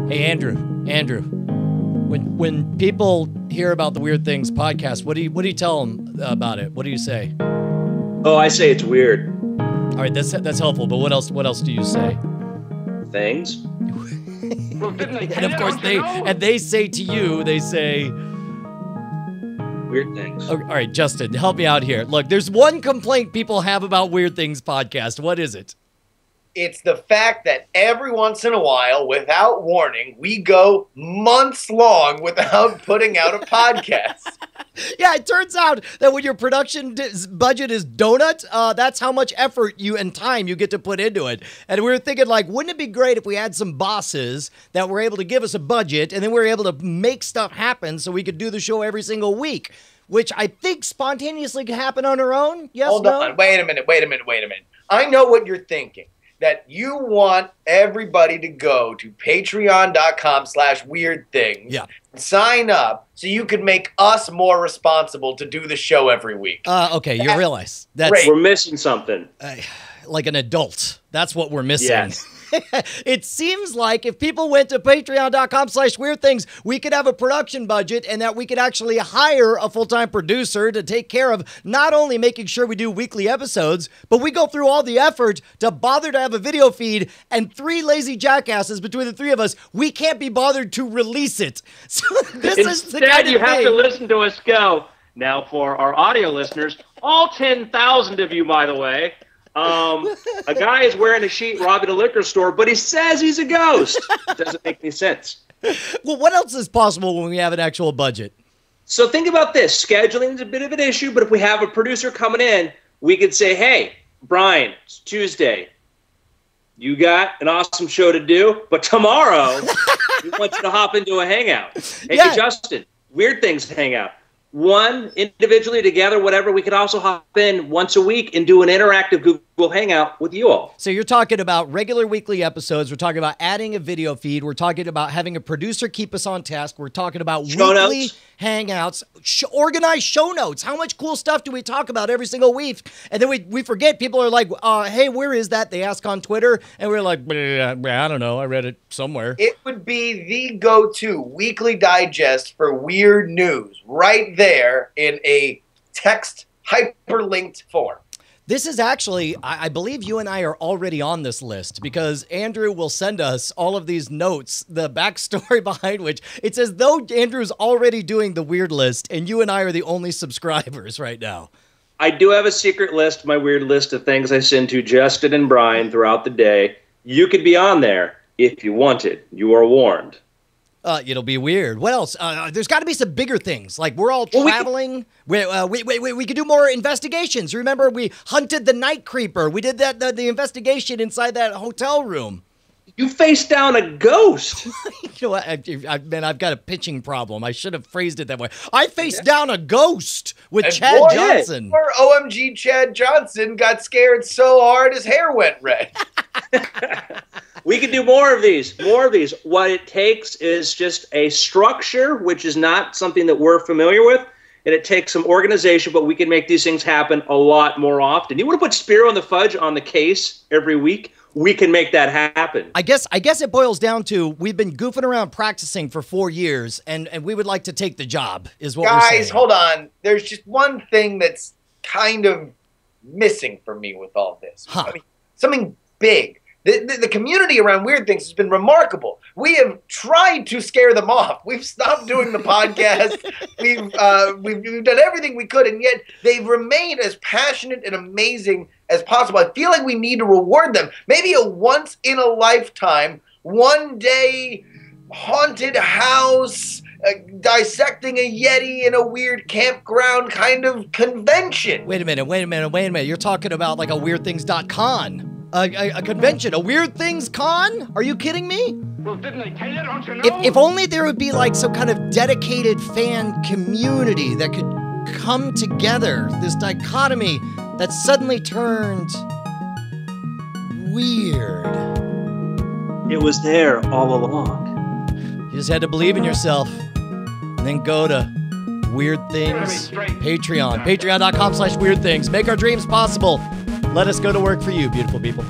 Hey, Andrew, when people hear about the Weird Things podcast, what do you tell them about it? What do you say? Oh, I say it's weird. All right, that's helpful. But what else do you say? Things. And of course they say to you, they say weird things. All right, Justin, help me out here. Look, there's one complaint people have about Weird Things podcast. What is it? It's the fact that every once in a while, without warning, we go months long without putting out a podcast. Yeah, it turns out that when your production budget is donut, that's how much effort and time you get to put into it. And we were thinking, like, wouldn't it be great if we had some bosses that were able to give us a budget and then we were able to make stuff happen so we could do the show every single week, which I think spontaneously could happen on our own? Yes, Hold no? on. Wait a minute. I know what you're thinking. That you want everybody to go to patreon.com/weirdthings. Yeah. Sign up so you can make us more responsible to do the show every week. Okay, you realize that's great. We're missing something. Like an adult. That's what we're missing. Yes. It seems like if people went to patreon.com/weirdthings, we could have a production budget and that we could actually hire a full-time producer to take care of not only making sure we do weekly episodes, but we go through all the effort to bother to have a video feed, and three lazy jackasses between the three of us, we can't be bothered to release it. So this is the kind of you have thing. to listen to us go. Now, for our audio listeners, all 10,000 of you, by the way, a guy is wearing a sheet robbing a liquor store, but he says he's a ghost. It doesn't make any sense. Well, what else is possible when we have an actual budget? So think about this. Scheduling is a bit of an issue, but if we have a producer coming in, we could say, hey, Brian, it's Tuesday. You got an awesome show to do, but tomorrow we want you to hop into a hangout. Hey, Justin, Weird Things hangout. One, individually, together, whatever. We could also hop in once a week and do an interactive Google Hangout with you all. So you're talking about regular weekly episodes. We're talking about adding a video feed. We're talking about having a producer keep us on task. We're talking about show weekly notes. hangouts, organized show notes. How much cool stuff do we talk about every single week? And then we forget. People are like, hey, where is that? They ask on Twitter. And we're like, I don't know. I read it somewhere. It would be the go-to weekly digest for weird news right there in a text hyperlinked form. This is actually, I believe you and I are already on this list because Andrew will send us all of these notes, the backstory behind which it's as though Andrew's already doing the weird list and you and I are the only subscribers right now. I do have a secret list, my weird list of things I send to Justin and Brian throughout the day. You could be on there if you wanted. You are warned. It'll be weird. What else? There's got to be some bigger things. Like we're all traveling. We could do more investigations. Remember, we hunted the night creeper. We did that the investigation inside that hotel room. You faced down a ghost. You know what? I've got a pitching problem. I should have phrased it that way. I faced down a ghost with Chad Johnson. Poor OMG Chad Johnson got scared so hard his hair went red. We could do more of these. What it takes is just a structure, which is not something that we're familiar with, and it takes some organization, but we can make these things happen a lot more often. You want to put Spiro and the Fudge on the case every week? We can make that happen. I guess it boils down to we've been goofing around practicing for 4 years, and we would like to take the job, is what we're saying. Guys, hold on. There's just one thing that's kind of missing for me with all this. Huh. I mean, something big. The community around Weird Things has been remarkable. We have tried to scare them off. We've stopped doing the podcast. We've done everything we could, and yet they've remained as passionate and amazing as possible. I feel like we need to reward them. Maybe a once-in-a-lifetime, one-day haunted house, dissecting a Yeti in a weird campground kind of convention. Wait a minute. You're talking about like a weirdthings.con. A convention, a Weird Things Con? Are you kidding me? Well, didn't I tell you? Don't you know? If only there would be like some kind of dedicated fan community that could come together. This dichotomy that suddenly turned weird. It was there all along. You just had to believe in yourself and then go to Weird Things Patreon. Patreon.com/weirdthings. Make our dreams possible. Let us go to work for you, beautiful people.